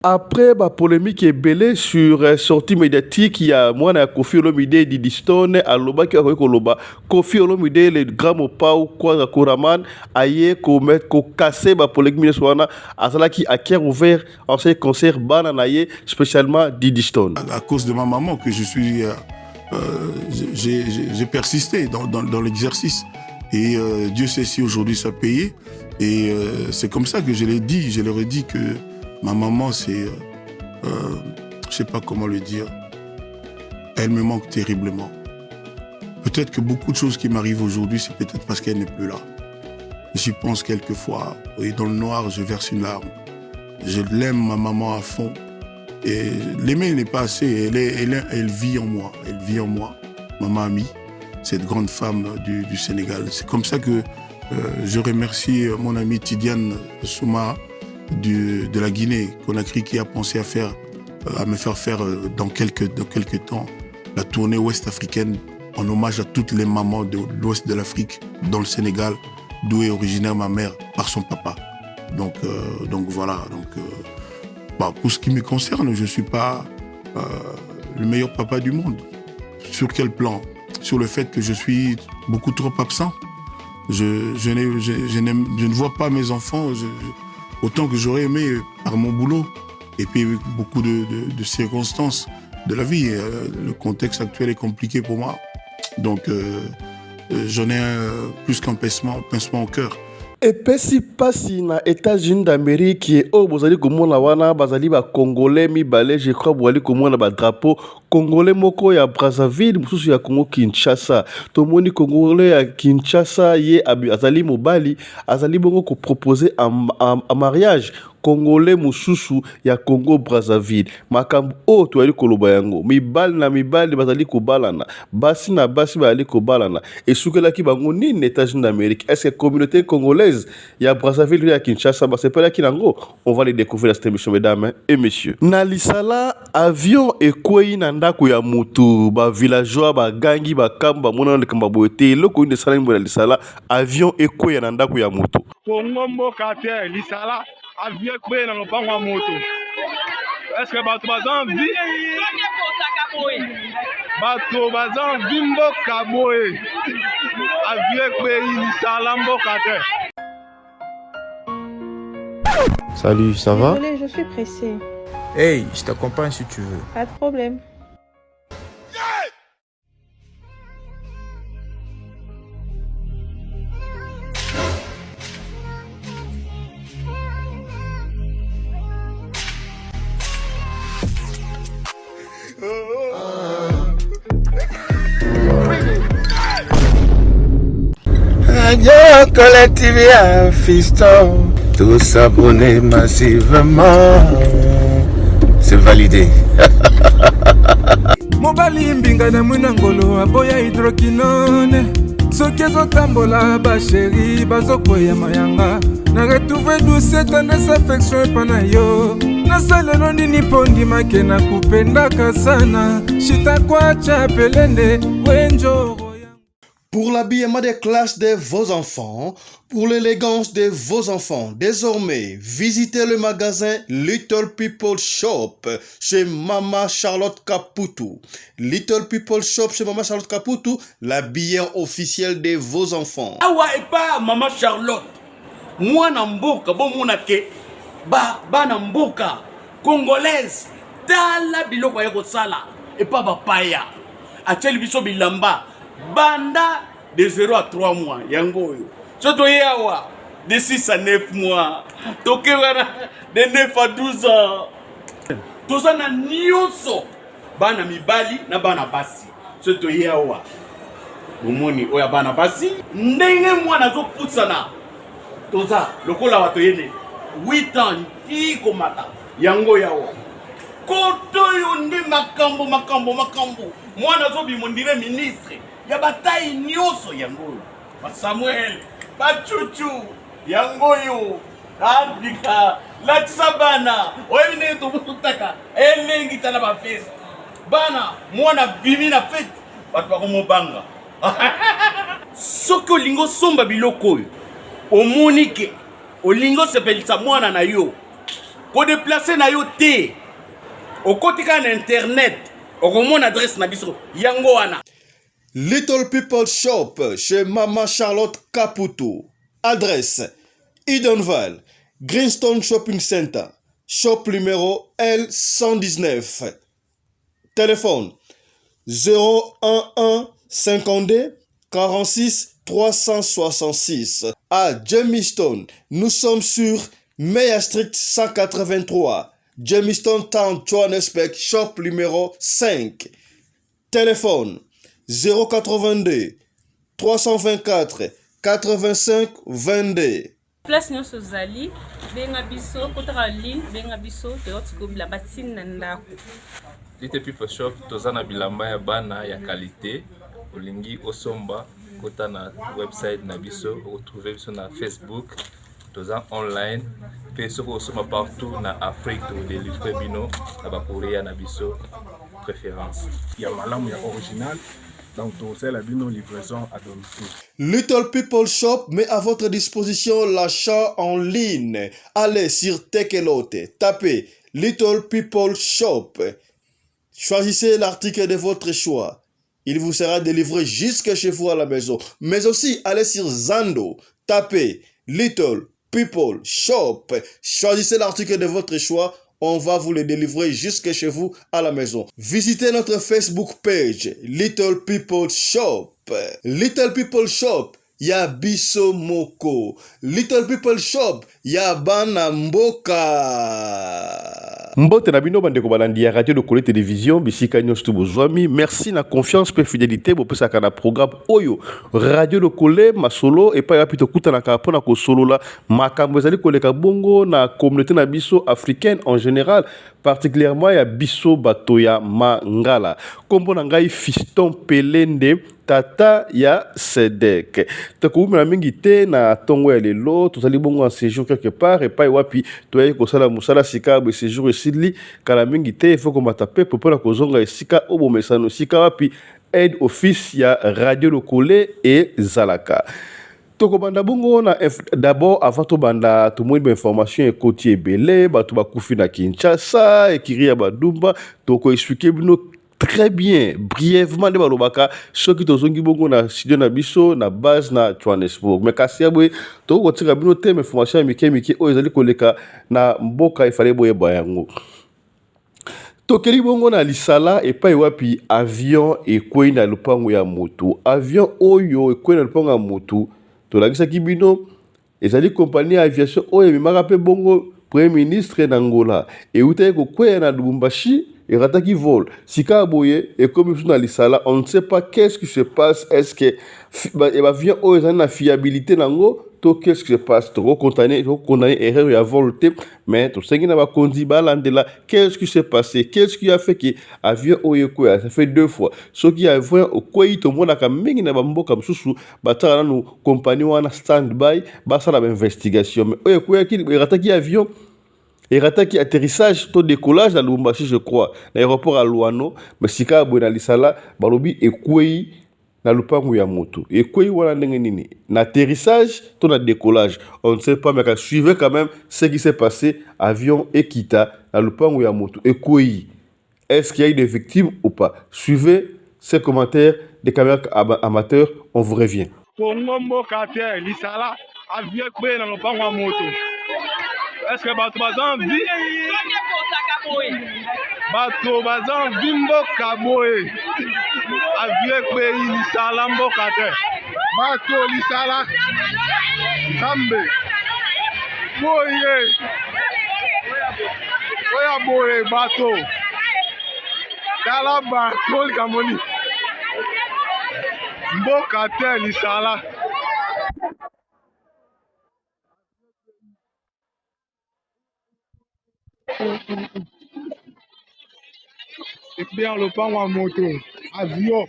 Après la polémique est belée sur sortie médiatique, il y a moi na Kofi Olomide Didi Stone aloba ki akoki koloba Kofi Olomide le grand mopao kwa Koraman aye ko mettre ko casser ba polémique wana azala ki a cœur ouvert en ce concert bana na ye spécialement Didi Stone. À cause de ma maman que je suis j'ai persisté dans l'exercice et Dieu sait si aujourd'hui ça payé et c'est comme ça que je l'ai dit, je leur ai dit que ma maman, c'est, je sais pas comment le dire, elle me manque terriblement. Peut-être que beaucoup de choses qui m'arrivent aujourd'hui, c'est peut-être parce qu'elle n'est plus là. J'y pense quelquefois, et dans le noir, je verse une larme. Je l'aime, ma maman, à fond. Et l'aimer n'est pas assez, elle vit en moi, Maman Ami, cette grande femme du Sénégal. C'est comme ça que je remercie mon ami Tidiane Souma, de la Guinée, Conakry, qui a pensé à me faire faire dans quelques temps la tournée ouest africaine en hommage à toutes les mamans de l'ouest de l'Afrique, dans le Sénégal, d'où est originaire ma mère par son papa. Donc voilà. Pour ce qui me concerne, je ne suis pas le meilleur papa du monde. Sur quel plan? Sur le fait que je suis beaucoup trop absent. Je ne vois pas mes enfants. Autant que j'aurais aimé par mon boulot. Et puis beaucoup de circonstances de la vie. Le contexte actuel est compliqué pour moi. Donc j'en ai plus qu'un pincement au cœur. Et pesi pasi na États-Unis d'Amérique et au bozali komona wana bazali ba congolais mibale je crois bozali komona ba drapeau congolais moko ya Brazzaville mususu ya Congo Kinshasa tomoni congolais ya Kinshasa ye azali mobali azali bongo ko proposer en mariage congolais mususu ya Congo Brazzaville makambo o to ali koloba yango mibali na mibali bazali kobalana basi na basi bazali kobalana et sukelaki bango nini États-Unis d'Amérique est-ce que communauté congolaise ya Brazzaville ya Kinshasa ba c'est pas là kinango on va les découvrir cette émission mesdames et messieurs na lisala avion ekwei na ndako ya mutu ba villageois ba gangi ba kamba mona le kamba boete loko inde sala mbo na lisala avion ekwei na ndako ya mutu Congo mboka te lisala avion ekwei na lopango ya moto. Est-ce que bato bazan vi mboka boye avion ekwei lisala mboka te. Salut, ça va? Désolé, je suis pressée. Hey, je t'accompagne si tu veux. Pas de problème. Radio Collectivia Fiston, tous abonnés massivement, c'est validé. Mobali mbinga na mwinangolo aboya hydroquinone soki ezotambola basheri bazokwea mayanga na retrouve douce tendresse affection epa na yo nasalelo nini mpo ndimake na kupendaka sana shitakwacha pelende wenjoro. Pour l'habillement des classes de vos enfants, pour l'élégance de vos enfants, désormais, visitez le magasin Little People Shop chez Mama Charlotte Caputo. Little People Shop chez Mama Charlotte Caputo, l'habillement officiel de vos enfants. Awa et pas Mama Charlotte. Moi namboka bon monake ba namboka congolaise tala biloko ya kosala et pas bapaya. Atel biso bilamba. Banda de 0 à 3 mois, yango yo. Soto yawa de 6 à 9 mois. Toke wana de 9 à 12 ans. Toza na nyonso. Bana mibali na bana basi. Soto yawa. Momoni oya bana basi. Ndenge mwana zo putsana. Toza lokola wato yene 8 ans ti komata. Yango yawa. Koto yo nde makambo. Mwana zo bimondire ministre. Ya bataille nyoso yango ba Samuel ba Chuchu yango yo Afrika la tsabana oyine to butaka elengi tala ba fest bana mwana bimi na fete bato ba mobanga soko lingo somba biloko omoni ke olingo sepelisa mwana na yo ko déplacer na yo te okotika na internet okomona adresse na biso yango wana. Little People Shop chez Maman Charlotte Caputo. Adresse Edenval, Greenstone Shopping Center, shop numéro L119. Téléphone 011 52 46 366. À Jamestown, nous sommes sur Meyer Street 183. Jamestown Town, Johannesburg, shop numéro 5. Téléphone 082 324 85 22. Place nyonso zali benga biso kotaka ligne benga biso teotikobila batine na ndako. Little People Shop tozana bilamba ya bana ya qualité olingi osomba kota na website na biso retrouver biso na Facebook toza online pe soko osoma partout na Afrique to délivrer bino na ba Korea na biso préférence ya malamu ya original. Donc, c'est la livraison à domicile. Little People Shop met à votre disposition l'achat en ligne. Allez sur Tekelote, tapez Little People Shop. Choisissez l'article de votre choix. Il vous sera délivré jusque chez vous à la maison. Mais aussi, allez sur Zando, tapez Little People Shop. Choisissez l'article de votre choix. On va vous le délivrer jusque chez vous à la maison. Visitez notre Facebook page, Little People Shop. Little People Shop, ya biso moko. Little People Shop, ya bana mboka. Mbote na bino bandeko balandi ya radio de Kole télévision bisika nyonso tu bozwami. Merci na confiance pe fidélité bopesaka na programme oyo radio de Kole masolo et pa ya pito kutanaka pona ko solo la makambo ezali koleka bongo na communauté na biso africaine en général, particulièrement ya biso bato ya Mangala. Kombo na ngai Fiston Pelende tata ya Sedek. Tokoumela mingi te na tongo ya lelo, tozali bongo en séjour quelque part et pa wapi toye ko sala musala sika be séjour esili kala mingi te faut ko matape pour ko zonga sika obo mesano sika wapi aide office ya radio lokole et Zalaka. Toko banda bongo na d'abord avant to banda to moyi information e côté belé bato bakufi na Kinshasa ekiri ya badumba toko expliquer bino très bien, brièvement de balobaka ceux qui tozongi bongo na studio na biso na base na Johannesburg. Mais kasi abwe to ko tika bino te information mike o ezali koleka na mboka ifale boye bayango. Tokeli bongo na lisala et pa wapi avion e kwei na lupango ya moto. Avion oyo e kwei na lupango ya moto. To lakisa kibino ezali compagnie aviation oyo mimaka pe bongo premier ministre na Angola et utaye ko kwei na Lubumbashi et rataki vol. Sika aboye et comme sur na lisala, on ne sait pas qu'est-ce qui se passe. Est-ce que l'avion a une fiabilité nango? To qu'est-ce qui se passe? To condamné erreur ya volonté, mais to sengi na ba kondi balandela. Qu'est-ce qui s'est passé? Qu'est-ce qui a fait que avion oyekoya? Ça fait 2 fois. Ce qui a vu au kwei to mona ka mingi na bamboka msusu batala no compagnie wana stand-by basa la investigation. Mais oyekoya ki rataki avion et rataki atterrissage, to décollage à Lubumbashi, je crois, l'aéroport à Luano, mais sika abwe na lisala, balobi ekwei na lupango ya moto. Ekwei wana ndenge nini? Na atterrissage, to na décollage. On ne sait pas, mais suivez quand même ce qui s'est passé, avion ekita na lupango ya moto. Ekwei. Est-ce qu'il y a eu des victimes ou pas? Suivez ces commentaires des caméras amateurs, on vous revient. Est-ce que bato bazan vi bato bazan vimbo kaboe avie kwe lisala mboka te bato lisala zambe boye oya boye bato tala bato likamoni mboka te lisala. Ekbe en lopango wa moto avion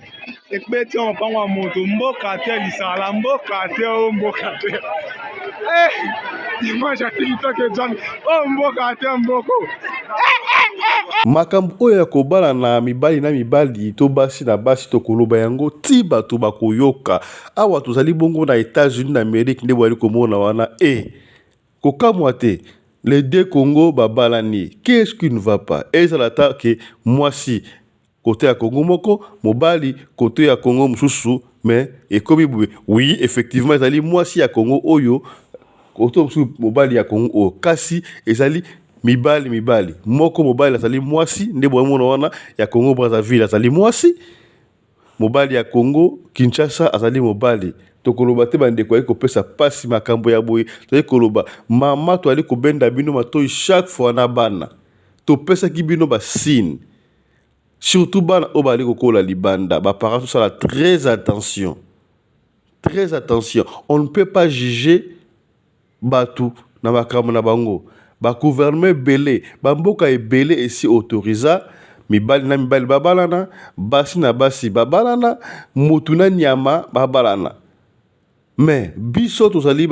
ekbe ti en lopango wa moto mboka te lisala mboka te o mboka te moi j'attends que John o mboka te mboko makambo oyo ya kobala na mibali to basi na basi to koloba yango ti bato bakoyoka awa tozali bongo na États-Unis d'Amérique nde bwali komona wana kokamwa te Les deux Congo babalani. Qu'est-ce qui ne va pas? Et ça l'attaque moi si côté à Congo moko, mobali côté à Congo mususu, mais et comme oui, effectivement, ezali moi si à Congo oyo côté mususu mobali à Congo o kasi ezali mibali moko mobali azali moi si ndebo mona wana ya Congo Brazzaville azali moi si mobali ya Congo Kinshasa azali mobali tokoloba te bandeko ayi kopesa pasi makambo ya boye tozali koloba mama toali kobenda bino matoi chaque fois na bana topesaki bino basine surtout bana oyo bali kokola libanda baparents tosala très attention on ne peut pas juger batu na makambo na bango bagouvernement belé bamboka ebele esi autorisa mibali na mibali babalana basi na basi babalana mutu na nyama babalana mais biso tozali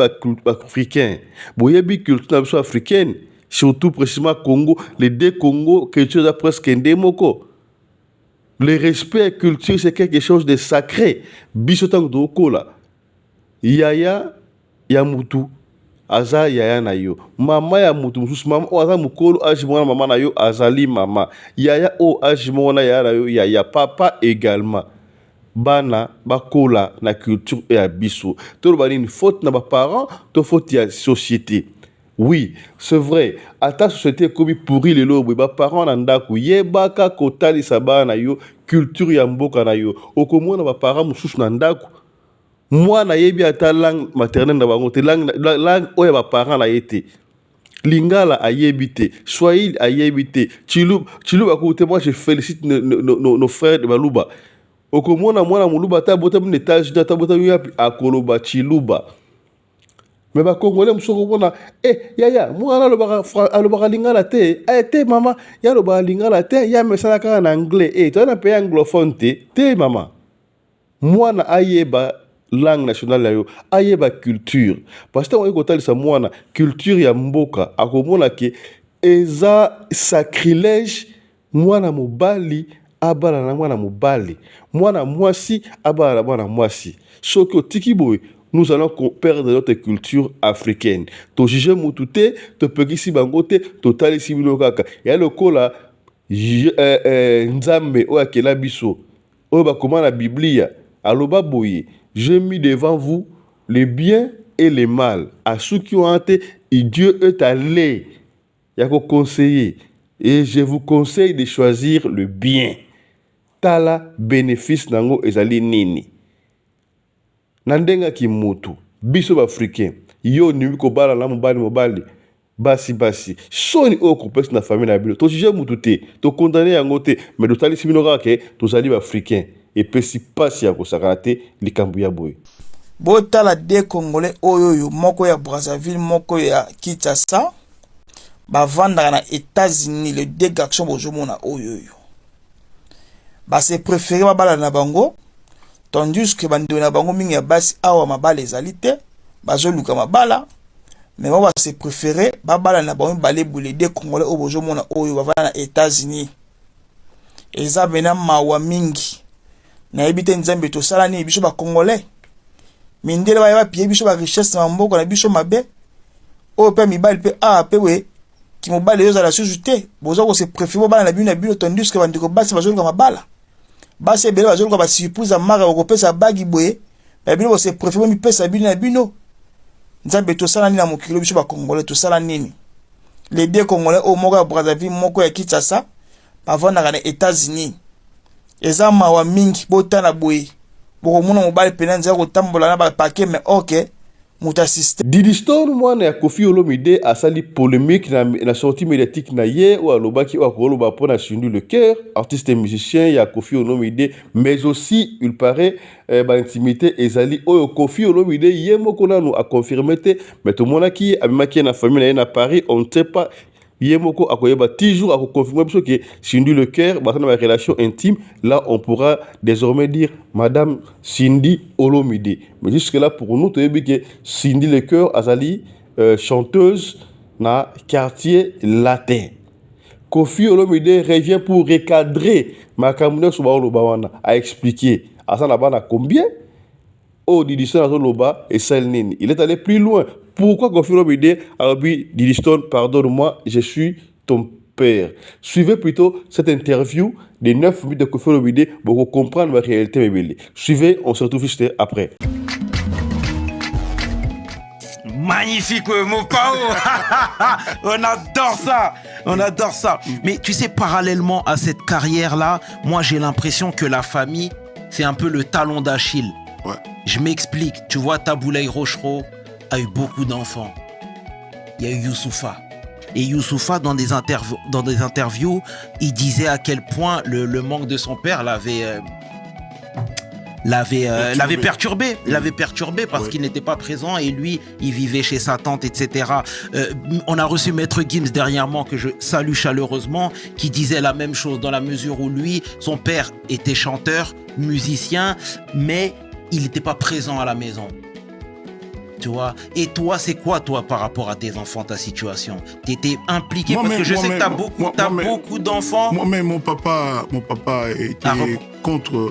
africain boyebi culture na biso africaine surtout précisément Congo les deux Congo culture da presque ndemoko le respect et culture c'est quelque chose de sacré biso tango tokola yaya ya mutu aza yaya na yo mama ya mutu mususu mama o aza mukolo ajimona mama na yo azali mama yaya o ajimona yaya na yo yaya papa également bana bakola na culture et biso to ba une faute na ba parents to faute ya société. Oui, c'est vrai. À ta société comme pourri les lobes, ba parents na ndako yebaka kotali sabana na yo culture ya mboka na yo okomona ba parents mususu na ndako moi na yebi ata langue maternelle na bango te langue oya ba parents na yete lingala ayebi te swahili ayebi te chiluba kote moi je félicite nos frères de baluba okomona mwana muluba ta bota mun étage ta bota yapi akoloba chiluba mais ba congolais musoko bona yaya mwana alobaka lingala te te mama ya lobaka lingala te ya mesala kaka na anglais to na pays anglophone te mama mwana ayeba langue nationale ya yo ayeba culture parce que on kotalisa mwana culture ya mboka akomona ke eza sacrilège mwana mobali abala na mwana mobali mwana mwasi abala na mwana mwasi soki otiki boye nous allons perdre notre culture africaine to juger mutu te to pekisi bango te to talisi bino kaka ya lokola nzambe oyo akela biso oyo bakoma na biblia aloba boye j'ai mis devant vous le bien et le mal. À ceux qui ont été, Dieu est allé. Il y a qu'à conseiller. Et je vous conseille de choisir le bien. Tala bénéfice nango ezali nini. Nandenga ki mutu. Biso africain. Yo ni ko bala na mobali. Basi. Soni o kopes na famille na bilo. To jije mutu te. To condamner yango te. Mais do tali siminoka ke to zali africain. Et pesi pasi ya kosakate likambu ya boy. Botala de Congolais oyo moko ya Brazzaville moko ya Kinshasa bavanda na États-Unis le deux garçons bozomona oyo ba se préféré babala na bango tandis que bando na bango mingi ya basi awa mabala ezali te bazoluka mabala mais ba se préféré babala na bango balebule de Congolais oyo bozomona oyo bavanda na États-Unis eza bena mawa mingi na ebite nzambe to sala ni biso ba Congolais mindele ba pie biso ba richesse na mboko na biso mabe o pe mibali pe pe we ki mobali yo za la société bozo ko se préférer bana na bino tandis que bandiko basi bazolo ka mabala basi ebele bazolo ka ba surprise mara ko pesa bagi boye ba bino se préférer mi pesa bino na bino nzambe to sala ni na mokilo biso ba Congolais to sala nini les deux Congolais au moko ya Brazzaville moko ya Kinshasa bavanda na États-Unis eza mawa mingi botana boye boko muna mobali penanza ko tambola na ba paquet mais OK muta système Didi Stone mwana ya Koffi Olomide asali polémique na sortie médiatique na ye ou alobaki ou akoloba pona Shindu le cœur artiste et musicien ya Koffi Olomide mais aussi il paraît ba intimité ezali oyo Koffi Olomide ye moko nanu a confirmé te mais tout mona ki abimaki na famille na Paris on ne sait pas Yemoko akoyeba toujours à confirmer parce que Cindy le cœur, dans ma relation intime, là on pourra désormais dire Madame Cindy Olomide. Mais jusque là pour nous, tu sais que Cindy le cœur, azali chanteuse na quartier latin. Koffi Olomide revient pour recadrer Makamune Soubaolo Bawana a expliqué à ça là-bas combien Didi Stone Loba et Selnini. Il est allé plus loin. Pourquoi Koffi Olomide a dit Diddy Stone, pardonne-moi, je suis ton père. Suivez plutôt cette interview des 9 minutes de Koffi Olomide pour comprendre la réalité. Suivez, on se retrouve juste après. Magnifique, mon Pao. On adore ça. On adore ça. Mais tu sais, parallèlement à cette carrière-là, moi, j'ai l'impression que la famille, c'est un peu le talon d'Achille. Ouais. Je m'explique. Tu vois, Taboulaye Rochereau a eu beaucoup d'enfants. Il y a eu Youssoufa. Et Youssoufa, dans des interviews, il disait à quel point le manque de son père l'avait perturbé. L'avait perturbé parce qu'il n'était pas présent et lui, il vivait chez sa tante, etc. On a reçu Maître Gims dernièrement, que je salue chaleureusement, qui disait la même chose dans la mesure où lui, son père était chanteur, musicien, mais il n'était pas présent à la maison. Tu vois. Et toi, c'est quoi, toi, par rapport à tes enfants, ta situation? T'étais impliqué parce que je sais que t'as beaucoup d'enfants. Moi-même, mon papa était contre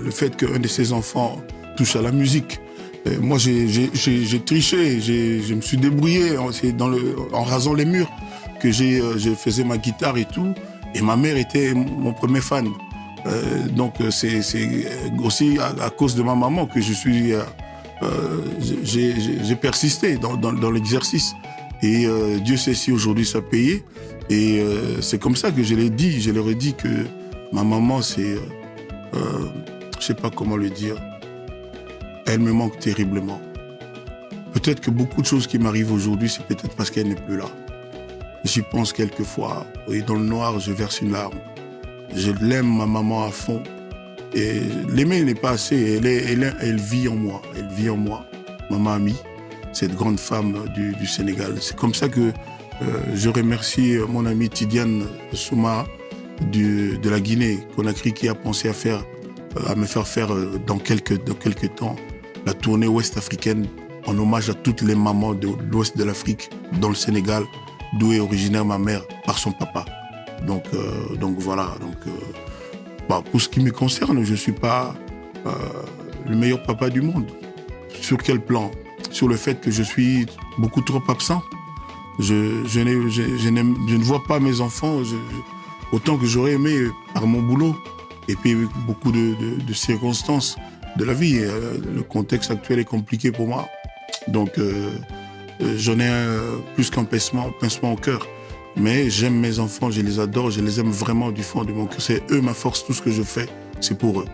le fait qu'un de ses enfants touche à la musique. Et moi, j'ai triché, je me suis débrouillé en rasant les murs, que je faisais ma guitare et tout. Et ma mère était mon premier fan. Donc, c'est aussi à cause de ma maman que je suis... j'ai persisté dans l'exercice et Dieu sait si aujourd'hui ça payait et c'est comme ça que je leur ai dit que ma maman c'est je sais pas comment le dire, elle me manque terriblement. Peut-être que beaucoup de choses qui m'arrivent aujourd'hui c'est peut-être parce qu'elle n'est plus là. J'y pense quelquefois et dans le noir je verse une larme. Je l'aime ma maman à fond. Et l'aimer n'est pas assez, elle vit en moi, Maman Ami, cette grande femme du Sénégal. C'est comme ça que je remercie mon ami Tidiane Souma de la Guinée, Conakry, qui a pensé à me faire faire dans quelques temps la tournée ouest-africaine en hommage à toutes les mamans de l'ouest de l'Afrique, dans le Sénégal, d'où est originaire ma mère par son papa. Donc voilà. Pour ce qui me concerne, je ne suis pas le meilleur papa du monde. Sur quel plan? Sur le fait que je suis beaucoup trop absent. Je ne vois pas mes enfants autant que j'aurais aimé par mon boulot. Et puis beaucoup de circonstances de la vie. Le contexte actuel est compliqué pour moi. Donc j'en ai plus qu'un pincement au cœur. Mais j'aime mes enfants, je les adore, je les aime vraiment du fond de mon cœur. C'est eux ma force, tout ce que je fais, c'est pour eux.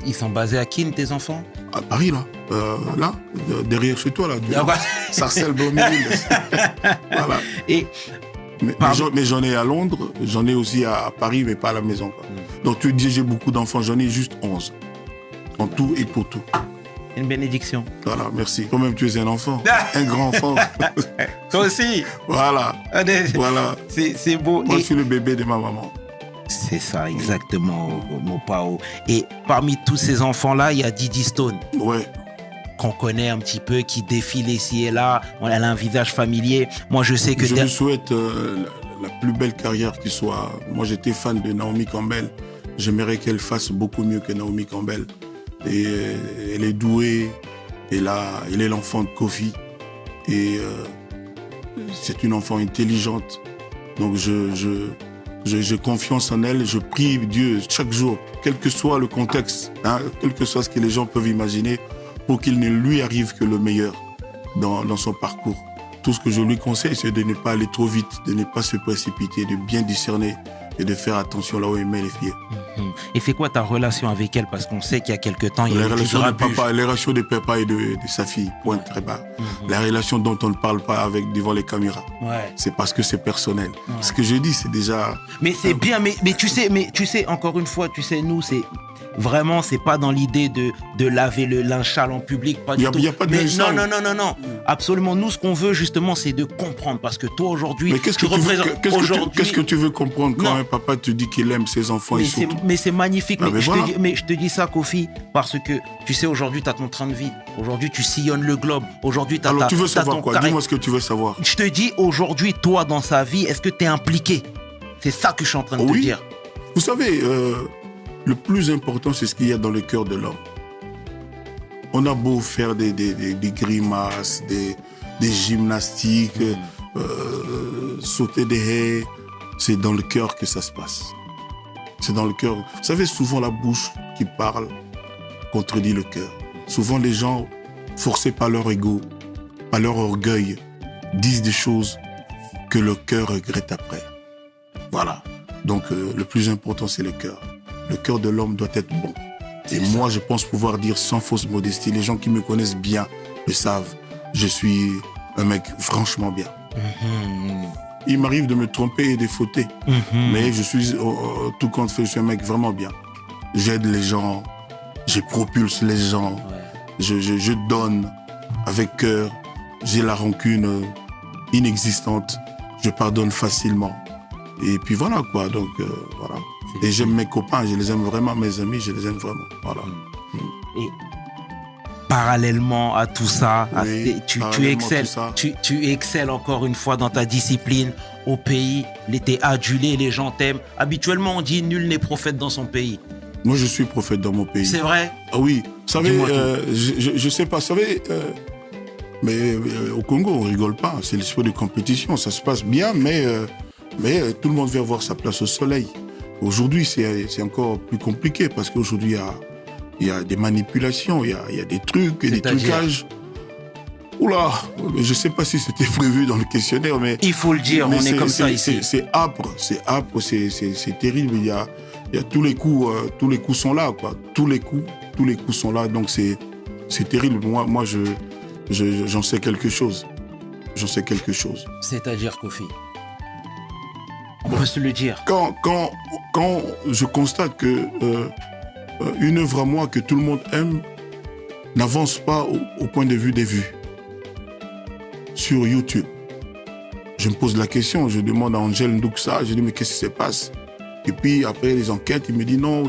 Ils sont basés à qui, tes enfants? À Paris, là, derrière chez toi, là. Sarcelles, Beauméril. Voilà. Mais j'en ai à Londres, j'en ai aussi à Paris, mais pas à la maison. Quoi. Donc tu dis j'ai beaucoup d'enfants, j'en ai juste 11. En tout et pour tout. Une bénédiction. Voilà, merci. Toi-même, tu es un enfant, un grand enfant. Toi aussi. Voilà. Voilà. C'est beau. Moi, je suis le bébé de ma maman. C'est ça, exactement, mon Pao. Et parmi tous ces enfants-là, il y a Diddy Stone. Ouais. Qu'on connaît un petit peu, qui défile ici et là. Elle a un visage familier. Moi, je sais que... Je lui souhaite la plus belle carrière qui soit. Moi, j'étais fan de Naomi Campbell. J'aimerais qu'elle fasse beaucoup mieux que Naomi Campbell. Et elle est douée, elle est l'enfant de Koffi. Et c'est une enfant intelligente. Donc j'ai confiance en elle, je prie Dieu chaque jour, quel que soit le contexte, quel que soit ce que les gens peuvent imaginer, pour qu'il ne lui arrive que le meilleur dans son parcours. Tout ce que je lui conseille, c'est de ne pas aller trop vite, de ne pas se précipiter, de bien discerner et de faire attention là où elle met les pieds. Et c'est quoi ta relation avec elle? Parce qu'on sait qu'il y a quelques temps, il y a les relations de papa et de sa fille, point très bas. La relation dont on ne parle pas devant les caméras. Ouais. C'est parce que c'est personnel. Ouais. Ce que je dis, c'est déjà... Mais c'est bien, mais tu sais, encore une fois, tu sais, nous, c'est... Vraiment, c'est pas dans l'idée de laver le linge sale en public, pas du tout. Il n'y a pas de linge sale. Non. Absolument, nous, ce qu'on veut, justement, c'est de comprendre. Parce que toi, aujourd'hui, qu'est-ce que tu veux comprendre quand un papa te dit qu'il aime ses enfants? Mais c'est magnifique. Mais je te dis ça, Koffi, parce que, tu sais, aujourd'hui, tu as ton train de vie. Aujourd'hui, tu sillonnes le globe. Aujourd'hui, Alors, tu veux savoir quoi? Dis-moi ce que tu veux savoir. Je te dis, aujourd'hui, toi, dans sa vie, est-ce que tu es impliqué? C'est ça que je suis en train de te dire. Vous savez... le plus important, c'est ce qu'il y a dans le cœur de l'homme. On a beau faire des grimaces, des gymnastiques, sauter des haies, c'est dans le cœur que ça se passe. C'est dans le cœur. Vous savez, souvent la bouche qui parle contredit le cœur. Souvent les gens, forcés par leur ego, par leur orgueil, disent des choses que le cœur regrette après. Voilà. Donc le plus important, c'est le cœur. Le cœur de l'homme doit être bon. Et moi, je pense pouvoir dire sans fausse modestie, les gens qui me connaissent bien le savent, je suis un mec franchement bien. Il m'arrive de me tromper et de fauter, mais je suis, tout compte fait, je suis un mec vraiment bien. J'aide les gens, je propulse les gens, je donne avec cœur, j'ai la rancune inexistante, je pardonne facilement. Et puis voilà quoi, donc voilà. Et j'aime mes copains, je les aime vraiment, mes amis, je les aime vraiment. Voilà. Et parallèlement à tout ça, tu excelles, tu excelles encore une fois dans ta discipline au pays, t'es adulé, les gens t'aiment. Habituellement, on dit nul n'est prophète dans son pays. Moi, je suis prophète dans mon pays. C'est vrai? Ah oui. Vous savez, je sais pas, vous savez, mais au Congo, on rigole pas. C'est l'esprit de compétition, ça se passe bien, mais tout le monde veut avoir sa place au soleil. Aujourd'hui, c'est encore plus compliqué parce qu'aujourd'hui, il y a des manipulations, il y a des trucs et des trucages. Oula, je ne sais pas si c'était prévu dans le questionnaire, mais... Il faut le dire, on est comme ça ici. C'est âpre, c'est terrible. Il y a tous les coups sont là, quoi. Tous les coups sont là, donc c'est terrible. Moi, j'en sais quelque chose. J'en sais quelque chose. C'est-à-dire, Kofi? On peut se le dire. Quand je constate que une œuvre à moi que tout le monde aime n'avance pas au point de vue des vues sur YouTube, je me pose la question, je demande à Angel Ndouksa, je dis mais qu'est-ce qui se passe? Et puis après les enquêtes, il me dit non,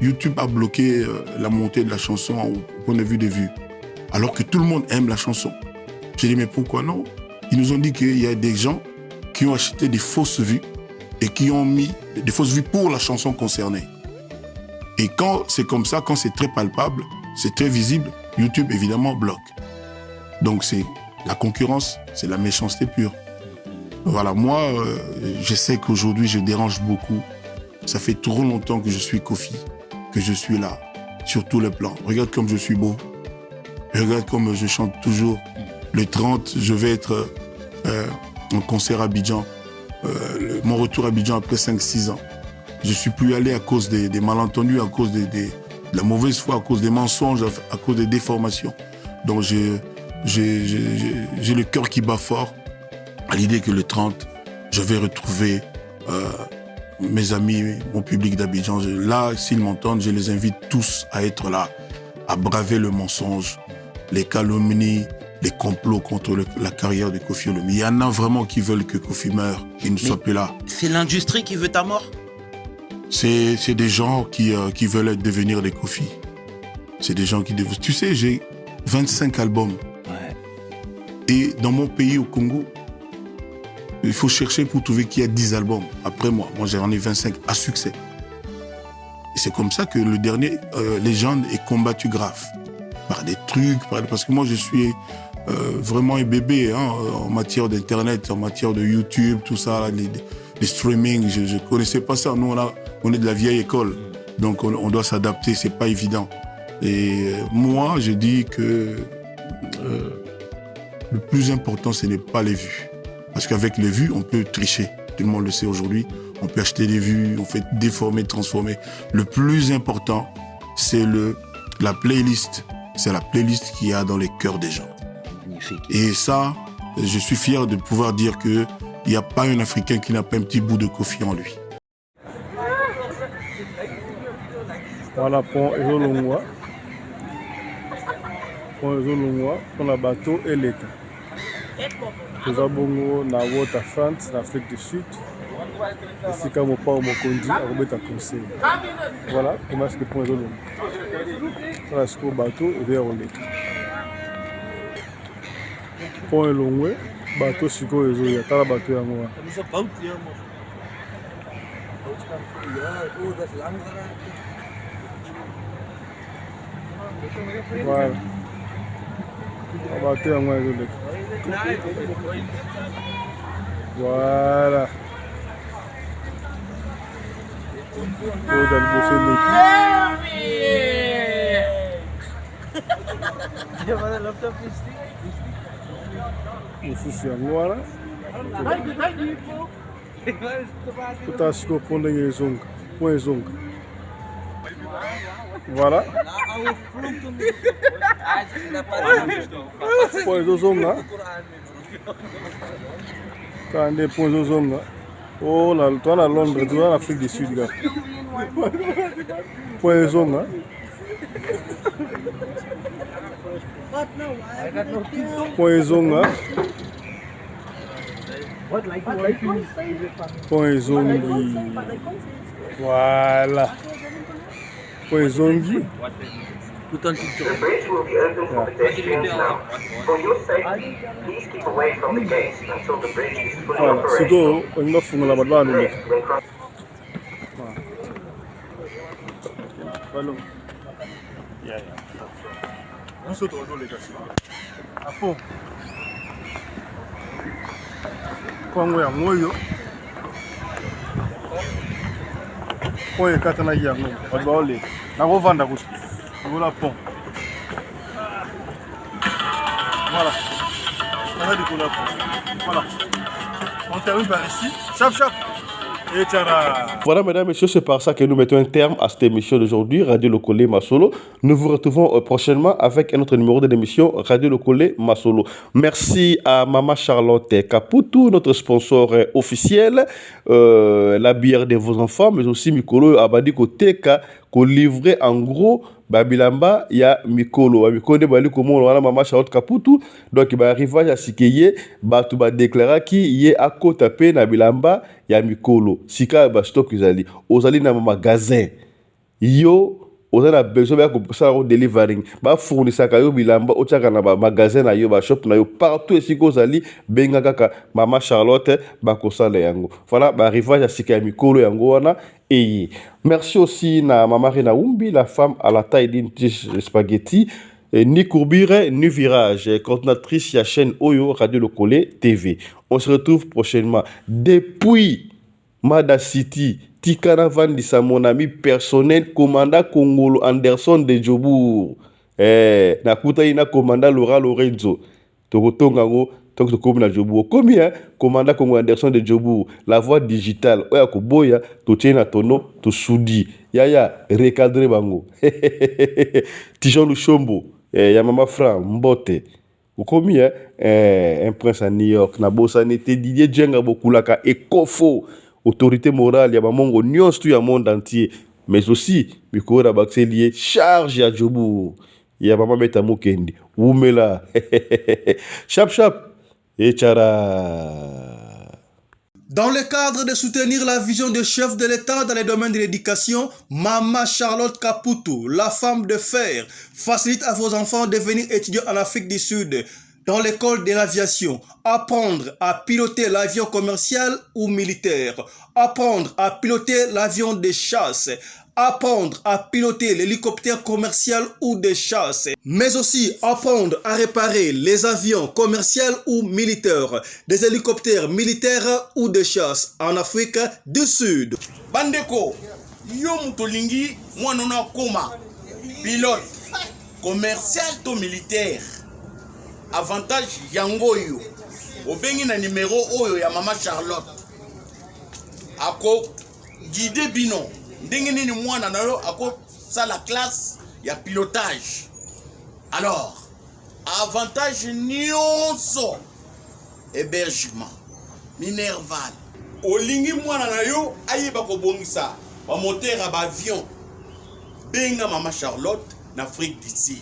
YouTube a bloqué la montée de la chanson au point de vue des vues, alors que tout le monde aime la chanson. Je dis mais pourquoi non? Ils nous ont dit qu'il y a des gens qui ont acheté des fausses vues et qui ont mis des fausses vues pour la chanson concernée. Et quand c'est comme ça, quand c'est très palpable, c'est très visible, YouTube évidemment bloque. Donc c'est la concurrence, c'est la méchanceté pure. Voilà, moi, je sais qu'aujourd'hui je dérange beaucoup. Ça fait trop longtemps que je suis Kofi, que je suis là, sur tous les plans. Regarde comme je suis beau. Regarde comme je chante toujours. Le 30, je vais être en concert à Abidjan. Mon retour à Abidjan après 5-6 ans. Je ne suis plus allé à cause des malentendus, à cause de la mauvaise foi, à cause des mensonges, à cause des déformations. Donc j'ai le cœur qui bat fort à l'idée que le 30, je vais retrouver mes amis, mon public d'Abidjan. Là, s'ils m'entendent, je les invite tous à être là, à braver le mensonge, les calomnies, les complots contre la carrière de Kofi Olomide. Il y en a vraiment qui veulent que Kofi meure, qu'il ne soit plus là. C'est l'industrie qui veut ta mort? C'est des gens qui veulent devenir des Kofi. C'est des gens qui... Tu sais, j'ai 25 albums. Ouais. Et dans mon pays, au Congo, il faut chercher pour trouver qu'il y a 10 albums après moi. Moi, j'en ai 25 à succès. Et c'est comme ça que le dernier, Légende, est combattu grave. Par des trucs, parce que moi, je suis vraiment un bébé en matière d'Internet, en matière de YouTube, tout ça, les streaming. Je ne connaissais pas ça. Nous, on est de la vieille école. Donc, on doit s'adapter. Ce n'est pas évident. Et moi, je dis que le plus important, ce n'est pas les vues. Parce qu'avec les vues, on peut tricher. Tout le monde le sait aujourd'hui. On peut acheter des vues, on fait déformer, transformer. Le plus important, c'est la playlist. C'est la playlist qu'il y a dans les cœurs des gens. Magnifique. Et ça, je suis fier de pouvoir dire qu'il n'y a pas un Africain qui n'a pas un petit bout de Kofi en lui. Voilà, pont Ezolongwa. Pont Ezolongwa, pour la bateau et l'État. Nous avons na Waterfront, en Afrique du Sud. Ici, comme au port Mokondi, à Robert Conseil. Voilà, on a ce que pont Ezolongwa. On a ce que bateau vers l'État. Pont Ezolongwa, bateau Siko Ezoya, t'as la bateau à moi. Voilà. Bateau yango ezoleka. Voilà. Oyo liboso eleki. Mosusu yango wana. Kota sikoyo mpo ndenge ezonga. Mpo ezonga. Voilà. Mpo ezozonga. Kande mpo ezozonga. Oh, toi à Londres, toi en Afrique du Sud, gars. Point ezonga. Point ezonga. Point ezongi. Voilà. Point ezongi. Tout en TikTok. The bridge will be open for pedestrians now. For your safety, please keep away from the gates until the bridge is fully operational. Kongo ya moyo. Oye katana yango. Badole. Nakovanda kusi. Voilà pont. Voilà. On a décollé. Voilà. On termine par ici. Chap chap. Et tchara. Voilà, mesdames et messieurs, c'est par ça que nous mettons un terme à cette émission d'aujourd'hui, Radio Lokole Masolo. Nous vous retrouvons prochainement avec un autre numéro de l'émission Radio Lokole Masolo. Merci à Maman Charlotte Caputu, notre sponsor officiel, la bière de vos enfants, mais aussi Mikolo Abadi Koteka, qu'on livrait en gros. Babilamba ya mikolo de bali komo wana Mama Charlotte Caputu, donc ba arrivage à sikeye batu ba déclara ki ye akota pe na bilamba ya mikolo sika ba stock izali ozali na magasin yo ozala besoin ya ko sala delivering ba fournisseur ka yo bilamba otaka na ba magasin na yo ba shop na yo partout esiko ozali benga kaka Mama Charlotte ba kosala yango voilà ba arrivage à sika ya mikolo yango wana. Et merci aussi à Mama Rena Umbi, la femme à la taille d'une tige de spaghetti, ni courbure, ni virage, coordinatrice de la chaîne Oyo Radio Lokole TV. On se retrouve prochainement. Depuis Mada City, Tikana Vandisa, mon ami personnel, commandant Congolo Anderson de Djobour. Nakuta ina commandant Laura Lorenzo. Tokotongango. Donc, c'est comme la Djobour. Combien commandant Congo Anderson de Djobour, la voix digitale, oya koboya, to tiena tono, to soudi. Yaya, recadré bango. Tijon Luchombo, ya Mama Fran, Mbote. Combien un prince à New York, na bossa nete Didier Djenga Bokulaka, et Kofo, autorité morale, ya Mamongo, Nyons, tout le monde entier. Mais aussi, Mikora Baxelier, charge à Djobour. Ya Mama Meta Mokendi, Oumela. Chap chap. Et tchara. Dans le cadre de soutenir la vision du chef de l'État dans les domaines de l'éducation, Mama Charlotte Caputu, la femme de fer, facilite à vos enfants de venir étudier en Afrique du Sud dans l'école de l'aviation, apprendre à piloter l'avion commercial ou militaire, apprendre à piloter l'avion de chasse, apprendre à piloter l'hélicoptère commercial ou de chasse, mais aussi apprendre à réparer les avions commerciaux ou militaires, des hélicoptères militaires ou de chasse en Afrique du Sud. Bandeko, yo mutolingi mwanona koma, pilote, commercial to militaire. Avantage yango yo. Obengi na numéro oyo ya Mama Charlotte. Ako guide bino. Ndenge nini mwana na yo ako sa la classe ya pilotage. Alors, avantage nyonso hébergement, minerval. Olingi mwana na yo ayeba ko bongisa ba moteur à avion. Benga Mama Charlotte en Afrique du Sud.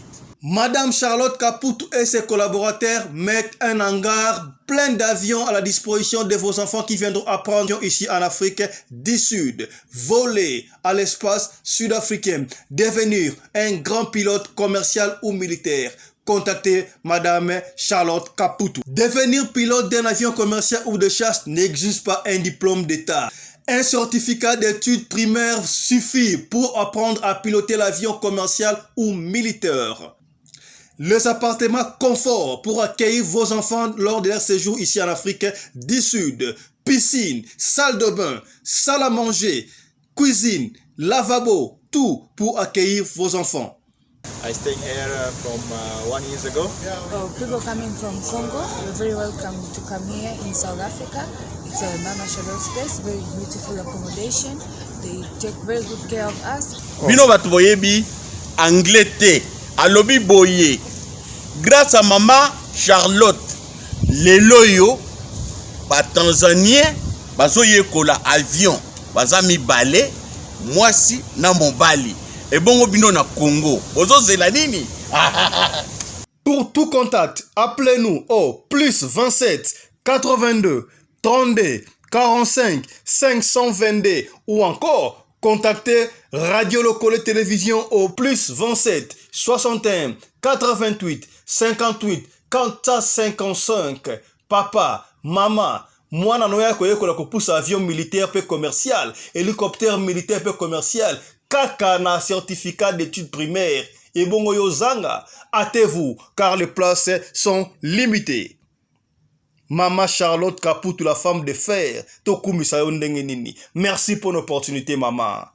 Madame Charlotte Caputu et ses collaborateurs mettent un hangar plein d'avions à la disposition de vos enfants qui viendront apprendre ici en Afrique du Sud. Voler à l'espace sud-africain, devenir un grand pilote commercial ou militaire. Contactez Madame Charlotte Caputu. Devenir pilote d'un avion commercial ou de chasse n'exige pas un diplôme d'État. Un certificat d'études primaires suffit pour apprendre à piloter l'avion commercial ou militaire. Les appartements confort pour accueillir vos enfants lors de leur séjour ici en Afrique du Sud. Piscine, salle de bain, salle à manger, cuisine, lavabo, tout pour accueillir vos enfants. I stayed here from 1 year ago. Oh, people coming from Congo, you're very welcome to come here in South Africa. It's a Mama Charlotte space, very beautiful accommodation. They take very good care of us. Bino batu boyebi anglais te, alobi boye. Grâce à Mama Charlotte, lelo yo ba Tanzanien bazo yekola avion, baza mibale, mwasi na mobali. Et bon bino na Congo. Bozo zela nini? Pour tout contact, appelez-nous au plus 27 82 32 45 522 ou encore contactez Radio Lokole Télévision au plus 27 61 88 58 455. Papa, maman, mwana noya koyekola kopusa avion militaire pe commercial, hélicoptère militaire pe commercial, kaka na certificat d'études primaires. Et bon yozanga, hâtez-vous car les places sont limitées. Mama Charlotte Caputo, la femme de fer, Tokumi Sayo Ndenge Nini. Merci pour l'opportunité, maman.